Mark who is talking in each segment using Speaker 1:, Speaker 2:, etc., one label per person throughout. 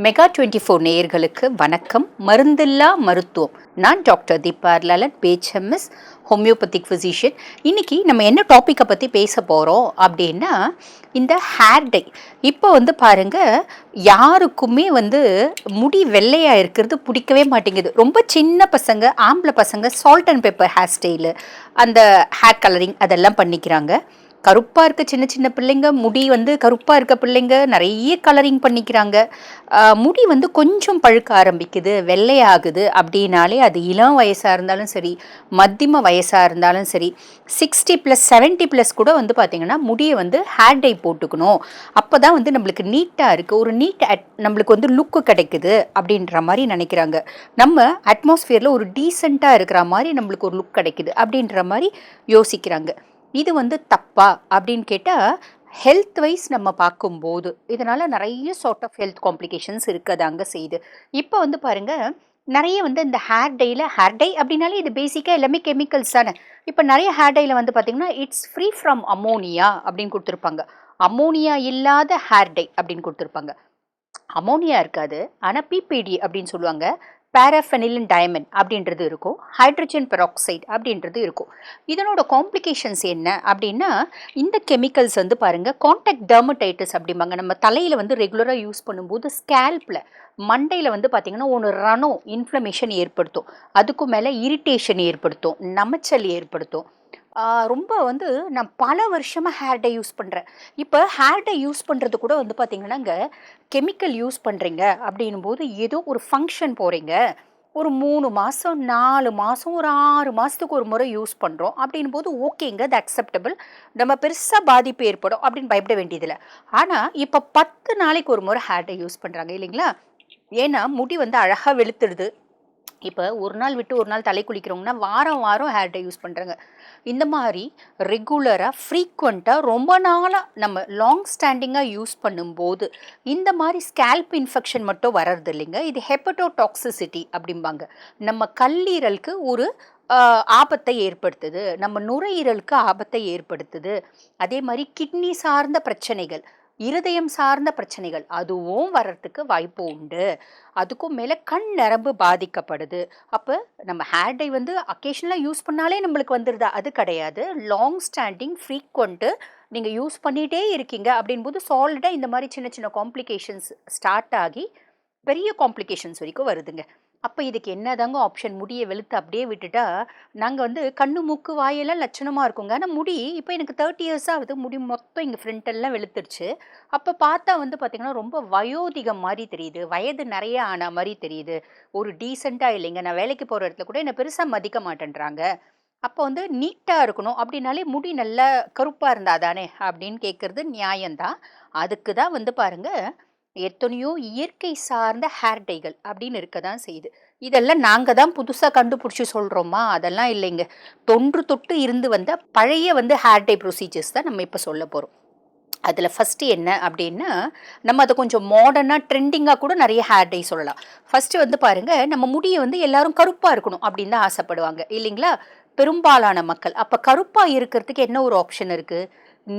Speaker 1: Mega 24 நேயர்களுக்கு வணக்கம். மருந்தில்லா மருத்துவம். நான் doctor Deepa Lalan, BHMS homeopathic physician. இன்னைக்கு நம்ம என்ன டாப்பிக்கை பற்றி பேச போகிறோம் அப்படின்னா, இந்த ஹேர் டை. இப்போ பாருங்க, யாருக்குமே முடி வெள்ளையாக இருக்கிறது பிடிக்கவே மாட்டேங்குது. ரொம்ப சின்ன பசங்க, ஆம்பளை பசங்க salt and pepper hair style, அந்த ஹேர் கலரிங் அதெல்லாம் பண்ணிக்கிறாங்க. கருப்பாக இருக்க சின்ன சின்ன பிள்ளைங்க, முடி கருப்பாக இருக்க பிள்ளைங்க நிறைய கலரிங் பண்ணிக்கிறாங்க. முடி கொஞ்சம் பழுக்க ஆரம்பிக்குது, வெள்ளையாகுது அப்படின்னாலே அது இளம் வயசாக இருந்தாலும் சரி, மத்தியம வயசாக இருந்தாலும் சரி, 60+ 70+ கூட பார்த்திங்கன்னா முடியை ஹேர் டை போட்டுக்கணும். அப்போ தான் நம்மளுக்கு நீட்டாக இருக்குது, ஒரு நீட் நம்மளுக்கு லுக்கு கிடைக்குது அப்படின்ற மாதிரி நினைக்கிறாங்க. நம்ம அட்மாஸ்ஃபியரில் ஒரு டீசெண்டாக இருக்கிற மாதிரி நம்மளுக்கு ஒரு லுக் கிடைக்குது அப்படின்ற மாதிரி யோசிக்கிறாங்க. இது தப்பா அப்படின்னு கேட்டால், ஹெல்த் வைஸ் நம்ம பார்க்கும்போது இதனால் நிறைய சார்ட் ஆஃப் ஹெல்த் காம்ப்ளிகேஷன்ஸ் இருக்கதாங்க செய்யுது. இப்போ பாருங்கள், நிறைய இந்த ஹேர் டை அப்படின்னாலே இது பேசிக்காக எல்லாமே கெமிக்கல்ஸ் தானே. இப்போ நிறைய ஹேர் டையில் பார்த்தீங்கன்னா இட்ஸ் ஃப்ரீ ஃப்ரம் அமோனியா அப்படின்னு கொடுத்துருப்பாங்க. அமோனியா இல்லாத ஹேர் டை அப்படின்னு கொடுத்துருப்பாங்க. அமோனியா இருக்காது, ஆனால் பிபிடி அப்படின்னு சொல்லுவாங்க. பேராஃபெனிலின் டயமண்ட் அப்படின்றது இருக்கும், ஹைட்ரஜன் பெராக்சைடு அப்படின்றது இருக்கும். இதனோட காம்ப்ளிகேஷன்ஸ் என்ன அப்படின்னா, இந்த கெமிக்கல்ஸ் பாருங்கள், கான்டாக்ட் டெர்மடைட்டிஸ் அப்படிம்பாங்க. நம்ம தலையில் ரெகுலராக யூஸ் பண்ணும்போது ஸ்கேல்பில் மண்டையில் பார்த்தீங்கன்னா ஒன்று ரணம் இன்ஃப்ளமேஷன் ஏற்படுத்தும், அதுக்கும் மேலே இரிட்டேஷன் ஏற்படுத்தும், நமச்சல் ஏற்படுத்தும். ரொம்ப நான் பல வருஷமாக ஹேர் டை யூஸ் பண்ணுறேன். இப்போ ஹேர் டை யூஸ் பண்ணுறது கூட பார்த்தீங்கன்னா, இங்கே கெமிக்கல் யூஸ் பண்ணுறீங்க அப்படின்னும் போது ஏதோ ஒரு ஃபங்க்ஷன் போகிறீங்க, ஒரு 3 மாதம் 4 மாதம் ஒரு 6 மாதத்துக்கு ஒரு முறை யூஸ் பண்ணுறோம் அப்படின்னும் போது ஓகேங்க, அது அக்செப்டபிள். நம்ம பெருசாக பாதிப்பு ஏற்படும் அப்படின்னு பயப்பட வேண்டியதில்லை. ஆனால் இப்போ 10 நாளைக்கு ஒரு முறை ஹேர் டை யூஸ் பண்ணுறாங்க இல்லைங்களா? ஏன்னா முடி அழகாக வெளுத்துடுது. இப்போ ஒரு நாள் விட்டு ஒரு நாள் தலை குளிக்கிறவங்கன்னா வாரம் வாரம் ஹேர் டை யூஸ் பண்ணுறாங்க. இந்த மாதிரி ரெகுலராக ஃப்ரீக்வெண்ட்டாக ரொம்ப நாளாக நம்ம லாங் ஸ்டாண்டிங்காக யூஸ் பண்ணும்போது இந்த மாதிரி ஸ்கேல்ப் இன்ஃபெக்ஷன் மட்டும் வர்றது இல்லைங்க, இது ஹெப்படோடாக்சிசிட்டி அப்படிம்பாங்க. நம்ம கல்லீரலுக்கு ஒரு ஆபத்தை ஏற்படுத்துது, நம்ம நுரையீரலுக்கு ஆபத்தை ஏற்படுத்துது. அதே மாதிரி கிட்னி சார்ந்த பிரச்சனைகள், இருதயம் சார்ந்த பிரச்சனைகள் அதுவும் வர்றதுக்கு வாய்ப்பு உண்டு. அதுக்கும் மேலே கண் நரம்பு பாதிக்கப்படுது. அப்போ நம்ம ஹேர் டை அக்கேஷனலாக யூஸ் பண்ணாலே நம்மளுக்கு வந்துடுதா? அது கிடையாது. லாங் ஸ்டாண்டிங் ஃப்ரீக்வெண்ட்டு நீங்கள் யூஸ் பண்ணிகிட்டே இருக்கீங்க அப்படின்போது சாலிடாக இந்த மாதிரி சின்ன சின்ன காம்ப்ளிகேஷன்ஸ் ஸ்டார்ட் ஆகி பெரிய காம்ப்ளிகேஷன்ஸ் வரைக்கும் வருதுங்க. அப்போ இதுக்கு என்னதாங்க ஆப்ஷன்? முடியை வெளுத்து அப்படியே விட்டுட்டா நாங்கள் கண்ணு மூக்கு வாயெல்லாம் லட்சணமாக இருக்குங்க. ஆனால் முடி இப்போ எனக்கு 30 இயர்ஸ் ஆகுது, முடி மொத்தம் இங்கே ஃப்ரண்ட்டெல்லாம் வெளுத்துருச்சு. அப்போ பார்த்தா பார்த்திங்கன்னா ரொம்ப வயோதிகம் மாதிரி தெரியுது, வயது நிறைய ஆன மாதிரி தெரியுது, ஒரு டீசெண்டாக இல்லைங்க. நான் வேலைக்கு போகிற இடத்துல கூட என்னை பெருசாக மதிக்க மாட்டேன்றாங்க. அப்போ நீட்டாக இருக்கணும் அப்படின்னாலே முடி நல்லா கருப்பாக இருந்தா தானே அப்படின்னு கேட்குறது நியாயம்தான். அதுக்கு தான் பாருங்கள், எத்தனையோ இயற்கை சார்ந்த ஹேர் டைகள் அப்படின்னு இருக்க தான் செய்யுது. இதெல்லாம் நாங்கள் தான் புதுசாக கண்டுபிடிச்சி சொல்கிறோமா? அதெல்லாம் இல்லைங்க. தொன்று தொட்டு இருந்து வந்த பழைய ஹேர் டை ப்ரொசீஜர்ஸ் தான் நம்ம இப்போ சொல்ல போகிறோம். அதில் ஃபஸ்ட்டு என்ன அப்படின்னா, நம்ம அதை கொஞ்சம் மாடர்னாக ட்ரெண்டிங்காக கூட நிறைய ஹேர் டை சொல்லலாம். ஃபஸ்ட்டு பாருங்கள், நம்ம முடியை எல்லாரும் கருப்பாக இருக்கணும் அப்படின்னு தான் ஆசைப்படுவாங்க இல்லைங்களா? பெரும்பாலான மக்கள். அப்போ கருப்பாக இருக்கிறதுக்கு என்ன ஒரு ஆப்ஷன் இருக்குது?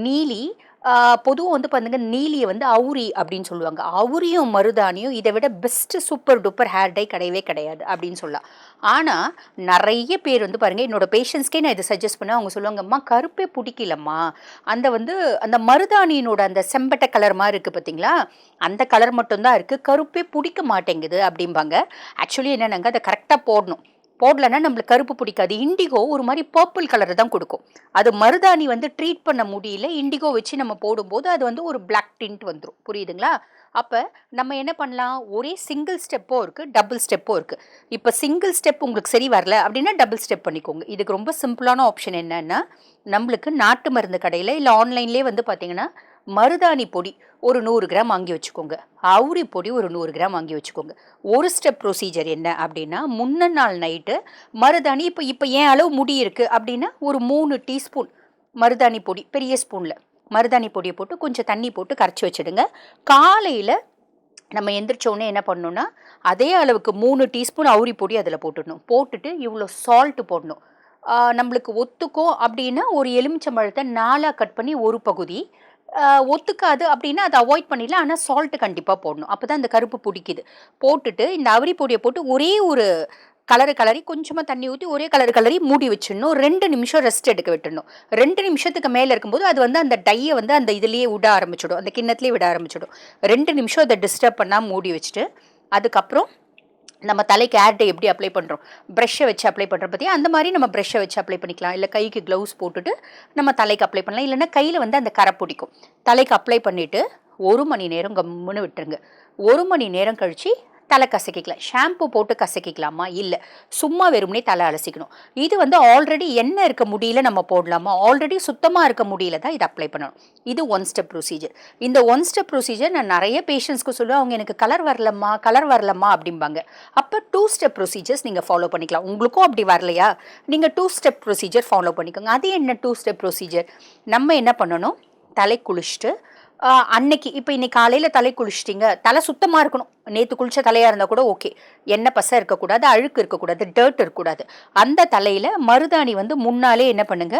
Speaker 1: நீலி. பொதுவாக பாருங்க, நீலியை அவுரி அப்படின்னு சொல்லுவாங்க. அவுரியும் மருதாணியும் இதை விட best super duper hair dye கிடையவே கிடையாது அப்படின்னு சொல்லலாம். ஆனால் நிறைய பேர் பாருங்கள், என்னோட பேஷண்ட்ஸ்க்கே நான் இதை சஜஸ்ட் பண்ணேன். அவங்க சொல்லுவாங்க, அம்மா கருப்பே பிடிக்கலம்மா, அந்த அந்த மருதாணியினோட அந்த செம்பட்டை கலர் மாதிரி இருக்குது பார்த்தீங்களா, அந்த கலர் மட்டும்தான் இருக்குது, கருப்பே பிடிக்க மாட்டேங்குது அப்படிம்பாங்க. ஆக்சுவலி என்னென்னாங்க, அதை கரெக்டாக போடலன்னா நம்மளுக்கு கருப்பு பிடிக்காது. இண்டிகோ ஒரு மாதிரி பர்பிள் கலர் தான் கொடுக்கும். அது மருதாணி ட்ரீட் பண்ண முடியல, இண்டிகோ வச்சு நம்ம போடும்போது அது ஒரு பிளாக் டிண்ட் வந்துடும். புரியுதுங்களா? அப்போ நம்ம என்ன பண்ணலாம்? ஒரே சிங்கிள் ஸ்டெப்போ இருக்குது, டபுள் ஸ்டெப்போ இருக்குது. இப்போ சிங்கிள் ஸ்டெப் உங்களுக்கு சரி வரல அப்படின்னா டபுள் ஸ்டெப் பண்ணிக்கோங்க. இதுக்கு ரொம்ப சிம்பிளான ஆப்ஷன் என்னன்னா, நம்மளுக்கு நாட்டு மருந்து கடையில் இல்லை ஆன்லைன்லேயே பார்த்தீங்கன்னா மருதாணி பொடி ஒரு 100 கிராம் வாங்கி வச்சுக்கோங்க, அவுரி பொடி ஒரு 100 கிராம் வாங்கி வச்சுக்கோங்க. ஒரு ஸ்டெப் ப்ரொசீஜர் என்ன அப்படின்னா, முன்ன நாள் நைட்டு மருதாணி இப்போ ஏன் அளவு முடி இருக்குது அப்படின்னா ஒரு 3 டீஸ்பூன் மருதாணி பொடி, பெரிய ஸ்பூனில் மருதாணி பொடியை போட்டு கொஞ்சம் தண்ணி போட்டு கரைச்சி வச்சுடுங்க. காலையில் நம்ம எந்திரிச்சோடனே என்ன பண்ணணும்னா, அதே அளவுக்கு 3 டீஸ்பூன் அவுரி பொடி அதில் போட்டுடணும். போட்டுட்டு இவ்வளோ சால்ட்டு போடணும். நம்மளுக்கு ஒத்துக்கும் அப்படின்னா ஒரு எலுமிச்சம்பழத்தை 4ஆக கட் பண்ணி ஒரு பகுதி, ஒத்துக்காது அப்படின்னா அதை அவாய்ட் பண்ணிடலாம். ஆனால் சால்ட்டு கண்டிப்பாக போடணும். அப்போ தான் அந்த கருப்பு பிடிக்குது. போட்டுட்டு இந்த அவரி பொடியை போட்டு ஒரே ஒரு கலரி கொஞ்சமாக தண்ணி ஊற்றி ஒரே கலரி மூடி வச்சிடணும். 2 நிமிஷம் ரெஸ்ட் எடுக்க விட்டுடணும். 2 நிமிஷத்துக்கு மேலே இருக்கும்போது அது வந்து அந்த டையை வந்து அந்த இதுலேயே விட ஆரம்பிச்சிடும், அந்த கிண்ணத்துலேயே விட ஆரம்பிச்சிடும். 2 நிமிஷம் அதை டிஸ்டர்ப் பண்ணால் மூடி வச்சுட்டு அதுக்கப்புறம் நம்ம தலைக்கு ஏர் டை எப்படி அப்ளை பண்ணுறோம், ப்ரெஷ்ஷை வச்சு அப்ளை பண்ணுறோம் பார்த்தியா, அந்த மாதிரி நம்ம ப்ரெஷ்ஷை வச்சு அப்ளை பண்ணிக்கலாம். இல்லை கைக்கு க்ளவுஸ் போட்டுட்டு நம்ம தலைக்கு அப்ளை பண்ணலாம். இல்லைன்னா கையில் வந்து அந்த கரை பிடிக்கும். தலைக்கு அப்ளை பண்ணிவிட்டு 1 மணி நேரம் கம்முன்னு விட்டுருங்க. 1 மணி நேரம் கழித்து தலை கசக்கிக்கலாம். ஷாம்பு போட்டு கசக்கிக்கலாமா? இல்லை, சும்மா வெறுமனே தலை அலசிக்கணும். இது வந்து ஆல்ரெடி எண்ணெய் இருக்க முடியல நம்ம போடலாமா? ஆல்ரெடி சுத்தமாக இருக்க முடியல தான் இதை அப்ளை பண்ணணும். இது 1 ஸ்டெப் ப்ரொசீஜர். இந்த 1 ஸ்டெப் ப்ரொசீஜர் நான் நிறைய பேஷண்ட்ஸ்க்கு சொல்லுவேன். அவங்க எனக்கு கலர் வரலம்மா அப்படிம்பாங்க. அப்போ 2 ஸ்டெப் ப்ரொசீஜர்ஸ் நீங்கள் ஃபாலோ பண்ணிக்கலாம். உங்களுக்கும் அப்படி வரலையா, நீங்கள் 2 ஸ்டெப் ப்ரொசீஜர் ஃபாலோ பண்ணிக்கோங்க. அது என்ன 2 ஸ்டெப் ப்ரொசீஜர்? நம்ம என்ன பண்ணணும், தலை குளிச்சுட்டு அன்னைக்கு இப்போ இன்னைக்கு காலையில் தலை குளிச்சிட்டிங்க, தலை சுத்தமாக இருக்கணும். நேற்று குளிச்ச தலையாக இருந்தால் கூட ஓகே. எண்ணெய் பசை இருக்கக்கூடாது, அழுக்கு இருக்கக்கூடாது, டர்ட் இருக்கக்கூடாது. அந்த தலையில் மருதாணி வந்து முன்னாலே என்ன பண்ணுங்க,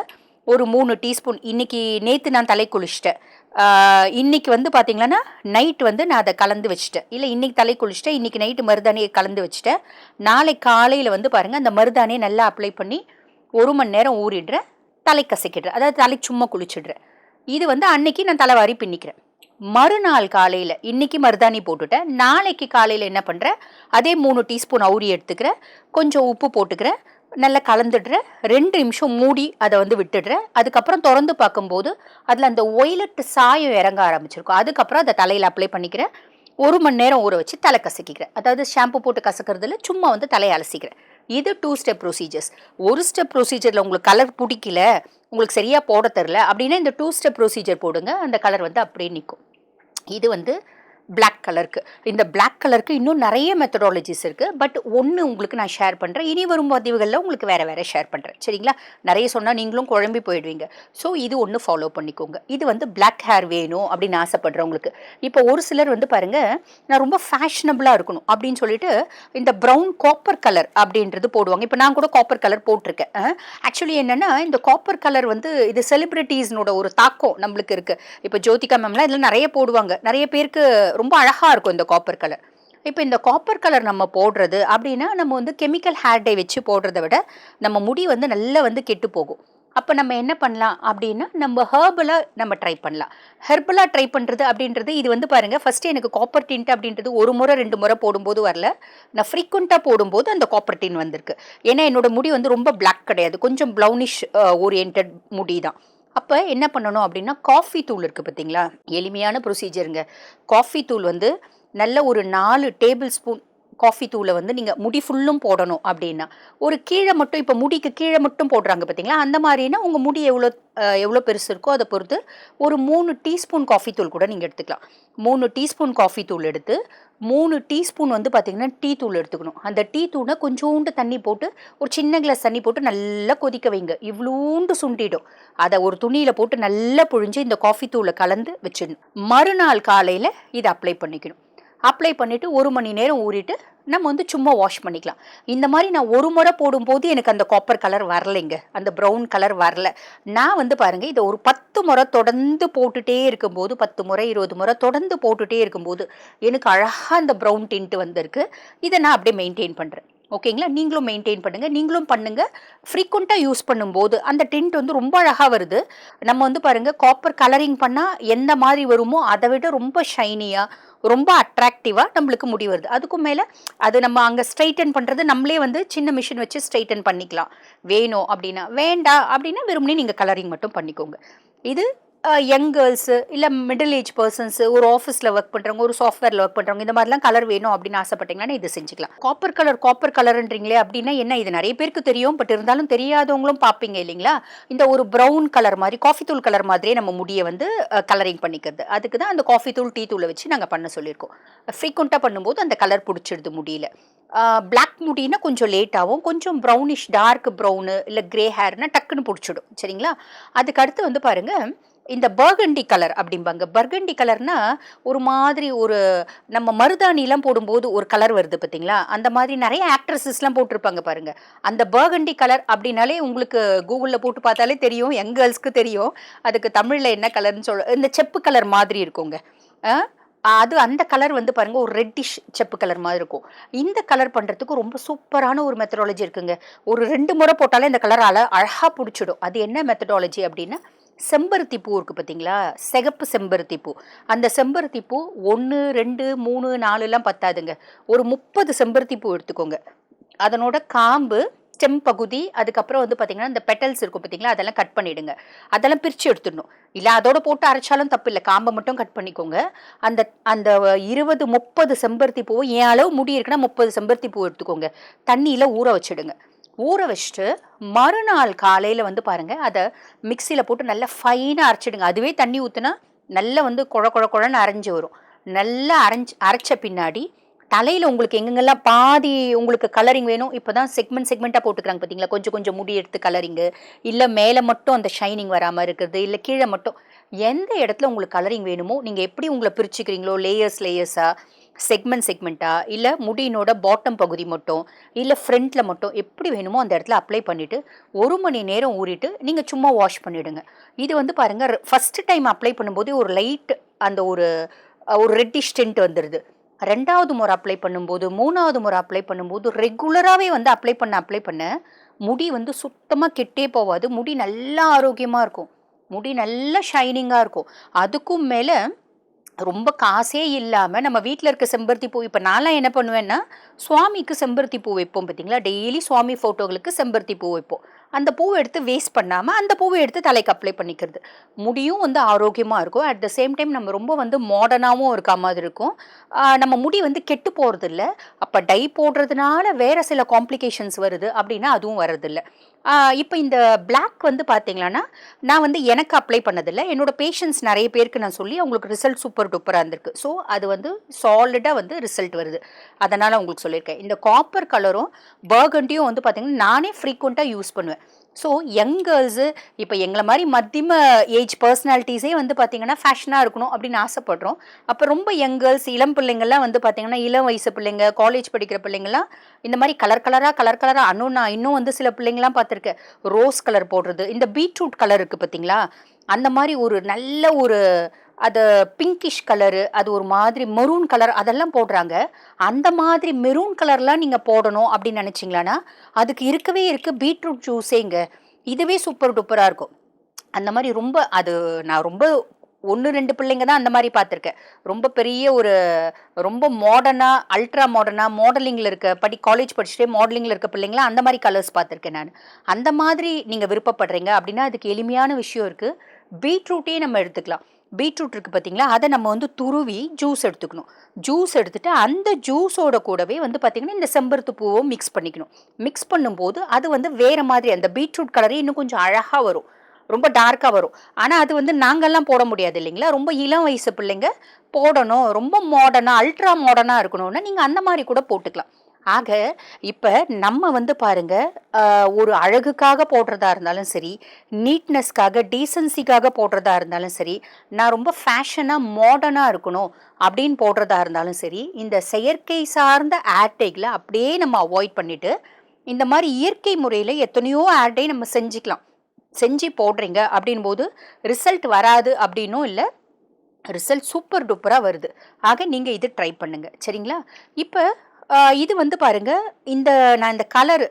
Speaker 1: ஒரு 3 டீஸ்பூன். இன்னைக்கு நேற்று நான் தலை குளிச்சிட்டேன், இன்னைக்கு வந்து பார்த்தீங்கன்னா நைட் வந்து நான் அதை கலந்து வச்சுட்டேன். இல்லை இன்னைக்கு தலை குளிச்சிட்டேன், இன்னைக்கு நைட்டு மருதாணியை கலந்து வச்சுட்டேன். நாளை காலையில் வந்து பாருங்கள் அந்த மருதாணியை நல்லா அப்ளை பண்ணி 1 மணி நேரம் ஊறிடுறேன், தலை கசக்கிடுறேன். அதாவது தலை சும்மா குளிச்சிடுறேன். இது வந்து அன்னைக்கு நான் தலைவாரி பின்னிக்கிறேன். மறுநாள் காலையில் இன்னைக்கு மருதாணி போட்டுட்டேன், நாளைக்கு காலையில் என்ன பண்ணுறேன், அதே 3 டீஸ்பூன் அவுரி எடுத்துக்கிறேன், கொஞ்சம் உப்பு போட்டுக்கிறேன், நல்லா கலந்துடுறேன். 2 நிமிஷம் மூடி அதை வந்து விட்டுடுறேன். அதுக்கப்புறம் திறந்து பார்க்கும்போது அதில் அந்த ஒயிலட் சாயம் இறங்க ஆரம்பிச்சிருக்கும். அதுக்கப்புறம் அதை தலையில் அப்ளை பண்ணிக்கிறேன். 1 மணி நேரம் ஊற வச்சு தலை கசக்கிக்கிறேன். அதாவது ஷாம்பு போட்டு கசக்கிறதுல சும்மா வந்து தலையை அலசிக்கிறேன். இது 2 ஸ்டெப் ப்ரொசீஜர்ஸ். 1 ஸ்டெப் ப்ரொசீஜரில் உங்களுக்கு கலர் பிடிக்கல, உங்களுக்கு சரியாக போட தெரில அப்படின்னா இந்த 2 ஸ்டெப் ப்ரொசீஜர் போடுங்க. அந்த கலர் வந்து அப்படியே நிற்கும். இது வந்து பிளாக் கலருக்கு. இந்த பிளாக் கலருக்கு இன்னும் நிறைய மெத்தடாலஜிஸ் இருக்குது. பட் ஒன்று உங்களுக்கு நான் ஷேர் பண்ணுறேன். இனி வரும் பதிவுகளில் உங்களுக்கு வேறு ஷேர் பண்ணுறேன். சரிங்களா? நிறைய சொன்னால் நீங்களும் குழம்பி போயிடுவீங்க. ஸோ இது ஒன்று ஃபாலோ பண்ணிக்கோங்க. இது வந்து பிளாக் ஹேர் வேணும் அப்படின்னு ஆசைப்படுறவங்களுக்கு. இப்போ ஒரு சிலர் வந்து பாருங்கள், நான் ரொம்ப ஃபேஷனபிளாக இருக்கணும் அப்படின்னு சொல்லிட்டு இந்த ப்ரௌன் காப்பர் கலர் அப்படின்றது போடுவாங்க. இப்போ நான் கூட காப்பர் கலர் போட்டிருக்கேன். ஆக்சுவலி என்னென்னா இந்த காப்பர் கலர் வந்து இது செலிப்ரிட்டிஸ்னோட ஒரு தாக்கம் நம்மளுக்கு இருக்குது. இப்போ ஜோதிகா மேம்லாம் இதில் நிறைய போடுவாங்க. நிறைய பேருக்கு ரொம்ப அழகாக இருக்கும் இந்த காப்பர் கலர். இப்போ இந்த காப்பர் கலர் நம்ம போடுறது அப்படின்னா நம்ம வந்து கெமிக்கல் ஹேர் டை வச்சு போடுறத விட நம்ம முடி வந்து நல்லா வந்து கெட்டு போகும். அப்போ நம்ம என்ன பண்ணலாம் அப்படின்னா நம்ம ஹெர்பலாக நம்ம ட்ரை பண்ணலாம். ஹெர்பலாக ட்ரை பண்ணுறது அப்படின்றது இது வந்து பாருங்கள், ஃபஸ்ட்டு எனக்கு காப்பர் டின்ட் அப்படின்றது 1 முறை 2 முறை போடும்போது வரல. நான் ஃப்ரீக்வெண்ட்டாக போடும்போது அந்த காப்பர் டின் வந்திருக்கு. ஏன்னா என்னோட முடி வந்து ரொம்ப பிளாக் கிடையாது, கொஞ்சம் ப்ரௌனிஷ் ஓரியன்ட் முடி தான். அப்போ என்ன பண்ணணும் அப்படின்னா காஃபி தூள் இருக்குது பார்த்தீங்களா, எளிமையான ப்ரொசீஜருங்க. காஃபி தூள் வந்து நல்ல ஒரு 4 டேபிள் ஸ்பூன் காஃபி தூளை வந்து நீங்கள் முடி ஃபுல்லும் போடணும் அப்படின்னா, ஒரு கீழே மட்டும் இப்போ முடிக்கு கீழே மட்டும் போடுறாங்க பார்த்தீங்களா, அந்த மாதிரினா உங்கள் முடி எவ்வளோ பெருசு இருக்கோ அதை பொறுத்து ஒரு 3 டீஸ்பூன் காஃபி தூள் கூட நீங்கள் எடுத்துக்கலாம். 3 டீஸ்பூன் காஃபி தூள் எடுத்து 3 டீஸ்பூன் வந்து பார்த்திங்கன்னா டீ தூள் எடுத்துக்கணும். அந்த டீ தூளை கொஞ்சோண்டு தண்ணி போட்டு ஒரு சின்ன கிளாஸ் தண்ணி போட்டு நல்லா கொதிக்க வைங்க. இவ்வளோண்டு சுண்டிடும். அதை ஒரு துணியில் போட்டு நல்லா புழிஞ்சு இந்த காஃபி தூளை கலந்து வச்சிடணும். மறுநாள் காலையில் இதை அப்ளை பண்ணிக்கணும். அப்ளை பண்ணிவிட்டு 1 மணி நேரம் ஊறிட்டு நம்ம வந்து சும்மா வாஷ் பண்ணிக்கலாம். இந்த மாதிரி நான் 1 முறை போடும்போது எனக்கு அந்த காப்பர் கலர் வரலைங்க, அந்த ப்ரௌன் கலர் வரல. நான் வந்து பாருங்கள் இதை ஒரு 10 முறை தொடர்ந்து போட்டுகிட்டே இருக்கும்போது, 10 முறை 20 முறை தொடர்ந்து போட்டுகிட்டே இருக்கும்போது எனக்கு அழகாக அந்த ப்ரௌன் டின்ட்டு வந்திருக்கு. இதை நான் அப்படியே மெயின்டைன் பண்ணுறேன். ஓகேங்களா? நீங்களும் மெயின்டைன் பண்ணுங்கள், நீங்களும் பண்ணுங்கள். ஃப்ரீக்வெண்ட்டாக யூஸ் பண்ணும்போது அந்த டின்ட் வந்து ரொம்ப அழகாக வருது. நம்ம வந்து பாருங்கள் காப்பர் கலரிங் பண்ணால் எந்த மாதிரி வருமோ அதை விட ரொம்ப ஷைனியாக ரொம்ப அட்ராக்டிவாக நம்மளுக்கு முடி வருது. அதுக்கும் மேலே அது நம்ம அங்கே ஸ்ட்ரைட்டன் பண்ணுறது நம்மளே வந்து சின்ன மிஷின் வச்சு ஸ்ட்ரைட்டன் பண்ணிக்கலாம். வேணும் அப்படின்னா, வேண்டாம் அப்படின்னா வெறுமனே நீங்கள் கலரிங் மட்டும் பண்ணிக்கோங்க. இது யங் கேர்ள்ஸு இல்லை மிடில் ஏஜ் பர்சன்ஸு, ஒரு ஆஃபீஸில் ஒர்க் பண்ணுறவங்க, ஒரு சாஃப்ட்வேரில் ஒர்க் பண்ணுறவங்க, இந்த மாதிரிலாம் கலர் வேணும் அப்படின்னு ஆசைப்பட்டீங்கன்னா இது செஞ்சுக்கலாம். காப்பர் கலர்ன்றீங்களே அப்படின்னா என்ன, இது நிறைய பேருக்கு தெரியும். பட் இருந்தாலும் தெரியாதவங்களும் பார்ப்பீங்க இல்லைங்களா? இந்த ஒரு ப்ரௌன் கலர் மாதிரி காஃபி தூள் கலர் மாதிரியே நம்ம முடியை வந்து கலரிங் பண்ணிக்கிறது. அதுக்கு தான் அந்த காஃபி தூள் டீ தூளை வச்சு நாங்கள் பண்ண சொல்லியிருக்கோம். ஃப்ரீக்வெண்ட்டாக பண்ணும்போது அந்த கலர் பிடிச்சிடுது முடியல. பிளாக் முடினா கொஞ்சம் லேட் ஆகும். கொஞ்சம் ப்ரௌனிஷ் டார்க் ப்ரௌனு இல்லை க்ரே ஹேர்னால் டக்குன்னு பிடிச்சிடும். சரிங்களா? அதுக்கு அடுத்து வந்து பாருங்கள், இந்த பர்கண்டி கலர் அப்படிம்பாங்க. பர்கண்டி கலர்னா ஒரு மாதிரி ஒரு நம்ம மருதாணிலாம் போடும்போது ஒரு கலர் வருது பார்த்தீங்களா? அந்த மாதிரி நெறைய ஆக்ட்ரஸஸ்லாம் போட்டிருப்பாங்க பாருங்க. அந்த பர்கண்டி கலர் அப்படின்னாலே உங்களுக்கு கூகுள்ல போட்டு பார்த்தாலே தெரியும். யங் கேர்ள்ஸ்க்கு தெரியும். அதுக்கு தமிழ்ல என்ன கலர்ன்னு இந்த செப்பு கலர் மாதிரி இருக்குங்க. அ அது அந்த கலர் வந்து பாருங்க ஒரு ரெட்டிஷ் செப்பு கலர் மாதிரி இருக்கும். இந்த கலர் பண்றதுக்கு ரொம்ப சூப்பரான ஒரு மெத்தடாலஜி இருக்குங்க. ஒரு 2 முறை போட்டாலே இந்த கலர் அழகா புடிச்சிடும். அது என்ன மெத்தடாலஜி அப்டின்னா, செம்பருத்தி பூ இருக்கு பார்த்தீங்களா? சிகப்பு செம்பருத்தி பூ. அந்த செம்பருத்தி பூ 1, 2, 3, 4லாம் பத்தாதுங்க. ஒரு 30 செம்பருத்தி பூ எடுத்துக்கோங்க. அதனோட காம்பு, ஸ்டெம் பகுதி, அதுக்கப்புறம் வந்து பார்த்தீங்கன்னா, இந்த பெட்டல்ஸ் இருக்கும் பார்த்தீங்களா? அதெல்லாம் கட் பண்ணிடுங்க. அதெல்லாம் பிரிச்சு எடுத்துடணும். இல்ல அதோட போட்டு அரைச்சாலும் தப்பில்ல. காம்ப மட்டும் கட் பண்ணிக்கோங்க. அந்த அந்த 20, 30 செம்பருத்தி பூ என் அளவு முடி இருக்குன்னா 30 செம்பருத்தி பூ எடுத்துக்கோங்க. தண்ணீல ஊற வச்சுடுங்க. ஊற வச்சுட்டு, மறுநாள் காலையில வந்து பாருங்க, அத மிக்ஸியில போட்டு நல்லா ஃபைனா அரைச்சிடுங்க. அதுவே தண்ணி ஊத்துனா, நல்லா வந்து கொழ கொழ கொழன்னு அரைஞ்சு வரும். நல்லா அரைச்ச பின்னாடி, தலையில உங்களுக்கு எங்கெங்கெல்லாம் பாதி உங்களுக்கு கலரிங் வேணும், இப்பதான் செக்மெண்ட்டா போட்டுக்கிறாங்க பார்த்தீங்களா? கொஞ்சம் கொஞ்சம் முடி எடுத்து கலரிங்கு, இல்ல மேல மட்டும் அந்த ஷைனிங் வராம இருக்கிறது, இல்ல கீழ மட்டும் எந்த இடத்துல உங்களுக்கு கலரிங் வேணுமோ, நீங்க எப்படி உங்கள பிரிச்சுக்கிறீங்களோ, லேயர்ஸா, செக்மெண்ட்டா, இல்ல முடியினோட பாட்டம் பகுதி மட்டும், இல்ல ஃப்ரண்ட்ல மட்டும் எப்படி வேணுமோ அந்த இடத்துல அப்ளை பண்ணிட்டு, 1 மணி நேரம் ஊறிட்டு, நீங்க சும்மா வாஷ் பண்ணிடுங்க. இது வந்து பாருங்க ஃபர்ஸ்ட் டைம் அப்ளை பண்ணும்போதே ஒரு லைட் அந்த ஒரு ரெட்டிஷ் டிண்ட் வந்துருது. 2வது முறை அப்ளை பண்ணும்போது, 3வது முறை அப்ளை பண்ணும்போது, ரெகுலராவே வந்து அப்ளை பண்ண, முடி வந்து சுத்தமா கெட்டே போவாது. முடி நல்லா ஆரோக்கியமா இருக்கும். முடி நல்லா ஷைனிங்கா இருக்கும். அதுக்கும் மேல ரொம்ப காசே இல்லாம நம்ம வீட்ல இருக்க செம்பருத்தி பூ இப்ப நான்லாம் என்ன பண்ணுவேன்னா, சுவாமிக்கு செம்பருத்தி பூ வைப்போம் பார்த்தீங்களா? டெய்லி சுவாமி ஃபோட்டோகளுக்கு செம்பருத்தி பூ வைப்போம். அந்த பூவ எடுத்து வேஸ்ட் பண்ணாம, அந்த பூவ எடுத்து தலைக்கு அப்ளை பண்ணிக்கிறது. முடியும் வந்து ஆரோக்கியமா இருக்கும். அட் த சேம் டைம் நம்ம ரொம்ப வந்து மாடர்னாவும் இருக்கா மாதிரி இருக்கும். நம்ம முடி வந்து கெட்டு போறதில்ல. அப்ப டை போடுறதுனால வேற சில காம்ப்ளிகேஷன்ஸ் வருது அப்டின்னா, அதுவும் வரதில்ல. இப்ப இந்த பிளாக் வந்து பார்த்தீங்களான்னா, நான் வந்து எனக்கு அப்ளை பண்ணதில்ல. என்னோட பேஷண்ட்ஸ் நெறைய பேருக்கு நான் சொல்லி அவங்களுக்கு ரிசல்ட் சூப்பர் டூப்பரா இருந்திருக்கு. ஸோ, அது வந்து சாலிடா வந்து ரிசல்ட் வருது. அதனால உங்களுக்கு சொல்லியிருக்கேன். இந்த காப்பர் கலரும், பர்கண்டியும் வந்து பார்த்தீங்கன்னா, நானே ஃப்ரீக்வென்ட்டா யூஸ் பண்ணுவேன். ஸோ, யங் கேர்ள்ஸு இப்ப எங்கள மாரி மத்தியம ஏஜ் பெர்சனாலிட்டீஸே வந்து பார்த்தீங்கன்னா, ஃபேஷனா இருக்கணும் அப்படின்னு ஆசைப்படுறோம். அப்ப ரொம்ப யங் கேர்ள்ஸ், இளம் பிள்ளைங்கலாம் வந்து பார்த்தீங்கன்னா, இளம் வயசு பிள்ளைங்க, காலேஜ் படிக்கிற பிள்ளைங்கலாம் இந்த மாரி கலர் கலரா நான் இன்னும் வந்து சில பிள்ளைங்கலாம் பார்த்துருக்கேன். ரோஸ் கலர் போடுறது, இந்த பீட்ரூட் கலர் இருக்கு பார்த்தீங்களா? அந்த மாரி ஒரு நல்ல ஒரு அது பிங்கிஷ் கலரு, அது ஒரு மாதிரி மெரூன் கலர் அதெல்லாம் போடுறாங்க. அந்த மாதிரி மெரூன் கலர்லாம் நீங்க போடணும் அப்படின்னு நினைச்சீங்களான்னா, அதுக்கு இருக்கவே இருக்கு பீட்ரூட் ஜூஸேங்க. இதுவே சூப்பர் டூப்பரா இருக்கும். அந்த மாரி ரொம்ப அது நான் ரொம்ப 1, 2 பிள்ளைங்க தான் அந்த மாரி பார்த்துருக்கேன். ரொம்ப பெரிய ஒரு ரொம்ப மாடர்னா, அல்ட்ரா மாடர்னா, மாடலிங்ல இருக்க காலேஜ் படிச்சுட்டே மாடலிங்ல இருக்க பிள்ளைங்கலாம் அந்த மாரி கலர்ஸ் பார்த்துருக்கேன் நானு. அந்த மாதிரி நீங்க விருப்பப்படுறீங்க அப்டின்னா, அதுக்கு எளிமையான விஷயம் இருக்கு. பீட்ரூட்டே நம்ம எடுத்துக்கலாம். பீட்ரூட் இருக்கு பார்த்தீங்களா, அத நம்ம வந்து துருவி ஜூஸ் எடுத்துக்கணும். ஜூஸ் எடுத்துட்டு அந்த ஜூஸோட கூடவே வந்து பார்த்தீங்கன்னா, இந்த செம்பருத்தி பூவும் மிக்ஸ் பண்ணிக்கணும். மிக்ஸ் பண்ணும்போது அது வந்து வேற மாதிரி அந்த பீட்ரூட் கலரே இன்னும் கொஞ்சம் அழகா வரும். ரொம்ப டார்க்கா வரும். ஆனா, அது வந்து நாங்கலாம் போட முடியாது இல்லைங்களா? ரொம்ப இளம் வயசு பிள்ளைங்க போடணும். ரொம்ப மாடர்னா, அல்ட்ரா மாடர்னா இருக்கணும்னா, நீங்க அந்த மாரி கூட போட்டுக்கலாம். ஆக, இப்ப நம்ம வந்து பாருங்க, ஒரு அழகுக்காக போடுறதா இருந்தாலும் சரி, நீட்னஸ்க்காக, டீசென்சிக்காக போடுறதா இருந்தாலும் சரி, நான் ரொம்ப ஃபேஷனா, மாடர்னா இருக்கணும் அப்படின்னு போடுறதா இருந்தாலும் சரி, இந்த செயற்கை சார்ந்த ஆட் டேக்ல அப்படியே நம்ம அவாய்ட் பண்ணிட்டு, இந்த மாரி இயற்கை முறையில எத்தனையோ ஆட் டே நம்ம செஞ்சுக்கலாம். செஞ்சு போடுறீங்க அப்படின்போது ரிசல்ட் வராது அப்படின்னும் இல்ல. ரிசல்ட் சூப்பர் டூப்பரா வருது. ஆக நீங்க இது ட்ரை பண்ணுங்க. சரிங்களா? இப்ப இது வந்து பாருங்க, நான் இந்த கலர்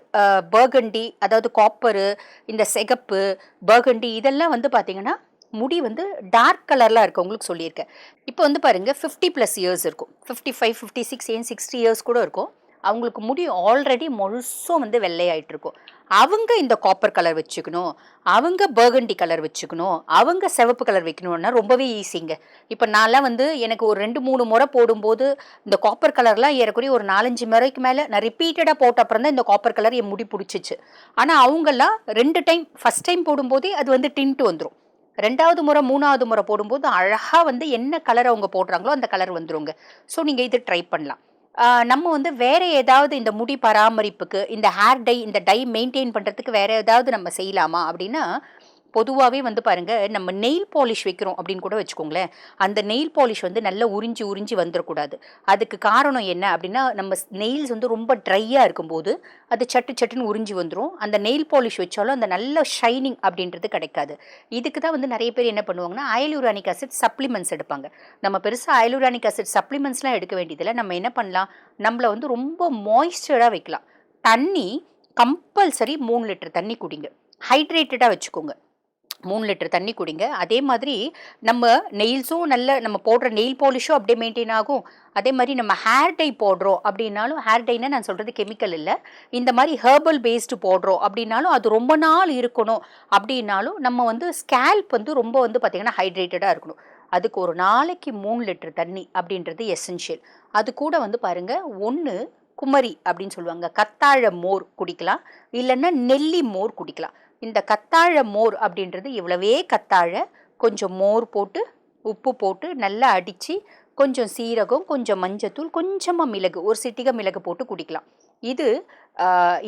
Speaker 1: பர்கண்டி அதாவது காப்பரு, இந்த சிகப்பு, பர்கண்டி இதெல்லாம் வந்து பார்த்தீங்கன்னா, முடி வந்து டார்க் கலர்ல இருக்கவங்களுக்கு சொல்லியிருக்கேன். இப்ப வந்து பாருங்க 50 பிளஸ் இயர்ஸ் இருக்கும். 55, 56 ஏன் 60 இயர்ஸ் கூட இருக்கும். அவங்களுக்கு முடி ஆல்ரெடி முழுசும் வந்து வெள்ளையாயிட்டு இருக்கும். அவங்க இந்த காப்பர் கலர் வச்சுக்கணும். அவங்க பர்கண்டி கலர் வச்சுக்கணும். அவங்க சிவப்பு கலர் வைக்கணும்னா ரொம்பவே ஈஸிங்க. இப்ப நான்லாம் வந்து எனக்கு ஒரு 2, 3 முறை போடும்போது, இந்த காப்பர் கலர்லாம் ஏறக்குறைய ஒரு 4, 5 முறைக்கு மேல நான் ரிப்பீட்டடா போட்ட அப்புறம் தான் இந்த காப்பர் கலர் என் முடி புடிச்சுச்சு. ஆனா அவங்கலாம் 2 டைம் ஃபர்ஸ்ட் டைம் போடும்போதே அது வந்து டின்ட் வந்துரும். 2வது முறை, 3வது முறை போடும்போது அழகா வந்து என்ன கலர் அவங்க போடுறாங்களோ அந்த கலர் வந்துருங்க. ஸோ நீங்க இது ட்ரை பண்ணலாம். நம்ம வந்து வேற ஏதாவது இந்த முடி பராமரிப்புக்கு, இந்த ஹேர் டை இந்த டை மெயின்டெயின் பண்றதுக்கு வேற ஏதாவது நம்ம செய்யலாமா? அப்படின்னா, பொதுவாகவே வந்து பாருங்கள், நம்ம நெயில் பாலிஷ் வைக்கிறோம் அப்படின்னு கூட வச்சுக்கோங்களேன். அந்த நெயில் பாலிஷ் வந்து நல்லா உறிஞ்சி உறிஞ்சி வந்துடக்கூடாது. அதுக்கு காரணம் என்ன அப்படின்னா, நம்ம நெயில்ஸ் வந்து ரொம்ப ட்ரையாக இருக்கும்போது அது சட்டு சட்டுன்னு உறிஞ்சி வந்துடும். அந்த நெயில் பாலிஷ் வச்சாலும் அந்த நல்ல ஷைனிங் அப்படின்றது கிடைக்காது. இதுக்கு தான் வந்து நிறைய பேர் என்ன பண்ணுவாங்கன்னா, ஹைலூரானிக் ஆசிட் சப்ளிமெண்ட்ஸ் எடுப்பாங்க. நம்ம பெருசாக ஹைலூரானிக் ஆசிட் சப்ளிமெண்ட்ஸ்லாம் எடுக்க வேண்டியதில்லை. நம்ம என்ன பண்ணலாம், நம்மளை வந்து ரொம்ப மாய்ஸ்சராக வைக்கலாம். தண்ணி கம்பல்சரி 3 லிட்டர் தண்ணி குடிங்க. ஹைட்ரேட்டடாக வச்சுக்கோங்க. 3 லிட்டர் தண்ணி குடிங்க. அதே மாதிரி நம்ம நெயில்ஸும் நம்ம போடுற நெயில் பாலிஷும் அப்படியே மெயின்டெயின் ஆகும். அதே மாதிரி நம்ம ஹேர் டை போடுறோம் அப்படின்னாலும், ஹேர் டைனா நான் சொல்றது கெமிக்கல் இல்ல. இந்த மாதிரி ஹெர்பல் பேஸ்டு போடுறோம் அப்படின்னாலும், அது ரொம்ப நாள் இருக்கணும் அப்படின்னாலும், நம்ம வந்து ஸ்கேல்ப் வந்து ரொம்ப வந்து பார்த்தீங்கன்னா ஹைட்ரேட்டடா இருக்கணும். அதுக்கு ஒரு நாளைக்கு 3 லிட்டர் தண்ணி அப்படின்றது எசென்ஷியல். அது கூட வந்து பாருங்க, 1 குமரி அப்படின்னு சொல்லுவாங்க. கத்தாழை மோர் குடிக்கலாம். இல்லைன்னா நெல்லி மோர் குடிக்கலாம். இந்த கத்தாழை மோர் அப்படின்றது இவ்வளவே கத்தாழை, கொஞ்சம் மோர் போட்டு, உப்பு போட்டு நல்லா அடித்து, கொஞ்சம் சீரகம், கொஞ்சம் மஞ்சத்தூள், கொஞ்சமாக மிளகு, ஒரு சிட்டிகை மிளகு போட்டு குடிக்கலாம். இது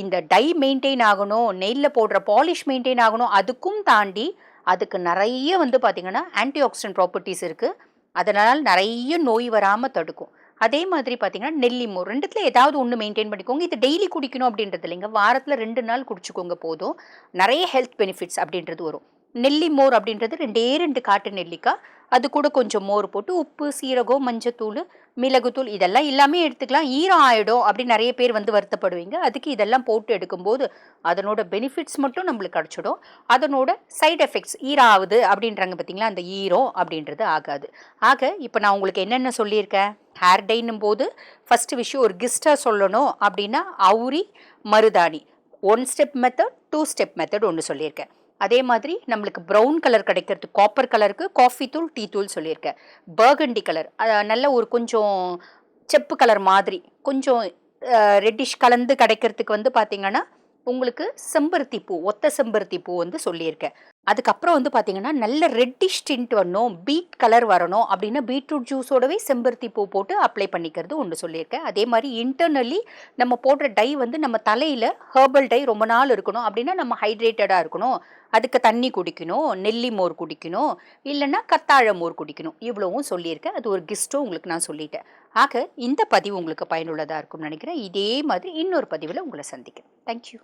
Speaker 1: இந்த டை மெயின்டைன் ஆகணும், நெயிலில் போடுற பாலிஷ் மெயின்டைன் ஆகணும், அதுக்கும் தாண்டி அதுக்கு நிறைய வந்து பார்த்திங்கன்னா ஆன்டி ஆக்சிடென்ட் ப்ராப்பர்ட்டிஸ் இருக்குது. அதனால் நிறைய நோய் வராமல் தடுக்கும். அதே மாதிரி பார்த்தீங்கன்னா நெல்லி மோர் 2த்துல ஏதாவது ஒன்று மெயின்டைன் பண்ணிக்கோங்க. இது டெய்லி குடிக்கணும் அப்படின்றது இல்லைங்க. வாரத்தில் 2 நாள் குடிச்சுக்கோங்க போதும். நிறைய ஹெல்த் பெனிஃபிட்ஸ் அப்படின்றது வரும். நெல்லி மோர் அப்படின்றது 2 காட்டு நெல்லிக்காய், அது கூட கொஞ்சம் மோர் போட்டு உப்பு, சீரகம், மஞ்சத்தூள், மிளகுத்தூள் இதெல்லாம் எல்லாமே எடுத்துக்கலாம். ஈரம் ஆயிடும் அப்படின்னு நிறைய பேர் வந்து வருத்தப்படுவீங்க. அதுக்கு இதெல்லாம் போட்டு எடுக்கும்போது அதனோட பெனிஃபிட்ஸ் மட்டும் நம்மளுக்கு கிடச்சிடும். அதனோட சைட் எஃபெக்ட்ஸ் ஈரம் ஆகுது அப்படின்றாங்க பார்த்தீங்களா, அந்த ஈரம் அப்படின்றது ஆகாது. ஆக இப்போ நான் உங்களுக்கு என்னென்ன சொல்லியிருக்கேன், ஹேர் டைன்னும் போது ஃபஸ்ட்டு விஷயம் ஒரு கிஸ்டாக சொல்லணும் அப்படின்னா அவுரி, மருதாணி, 1 ஸ்டெப் மெத்தட், 2 ஸ்டெப் மெத்தட் ஒன்று சொல்லியிருக்கேன். அதே மாதிரி நம்மளுக்கு ப்ரௌன் கலர் கிடைக்கிறதுக்கு காப்பர் கலருக்கு காஃபி தூள், டீ தூள் சொல்லியிருக்கேன். பர்கண்டி கலர் நல்ல ஒரு கொஞ்சம் செப்பு கலர் மாதிரி கொஞ்சம் ரெட்டிஷ் கலந்து கிடைக்கிறதுக்கு வந்து பார்த்தீங்கன்னா, உங்களுக்கு செம்பருத்தி பூ, ஒத்த செம்பருத்தி பூ வந்து சொல்லியிருக்கேன். அதுக்கப்புறம் வந்து பார்த்தீங்கன்னா, நல்ல ரெட்டிஷ் டிண்ட் வரணும், பீட் கலர் வரணும் அப்படின்னா பீட்ரூட் ஜூஸோடவே செம்பருத்தி பூ போட்டு அப்ளை பண்ணிக்கிறது ஒன்று சொல்லியிருக்கேன். அதே மாதிரி இன்டர்னலி நம்ம போடுற டை வந்து நம்ம தலையில் ஹெர்பல் டை ரொம்ப நாள் இருக்கணும் அப்படின்னா நம்ம ஹைட்ரேட்டடாக இருக்கணும். அதுக்கு தண்ணி குடிக்கணும், நெல்லி மோர் குடிக்கணும், இல்லைன்னா கத்தாழை மோர் குடிக்கணும். இவ்வளவும் சொல்லியிருக்கேன். அது ஒரு கிஸ்ட்டும் உங்களுக்கு நான் சொல்லிட்டேன். ஆக இந்த பதிவு உங்களுக்கு பயனுள்ளதாக இருக்கும்னு நினைக்கிறேன். இதே மாதிரி இன்னொரு பதிவில் உங்களை சந்திக்கிறேன். தேங்க்யூ.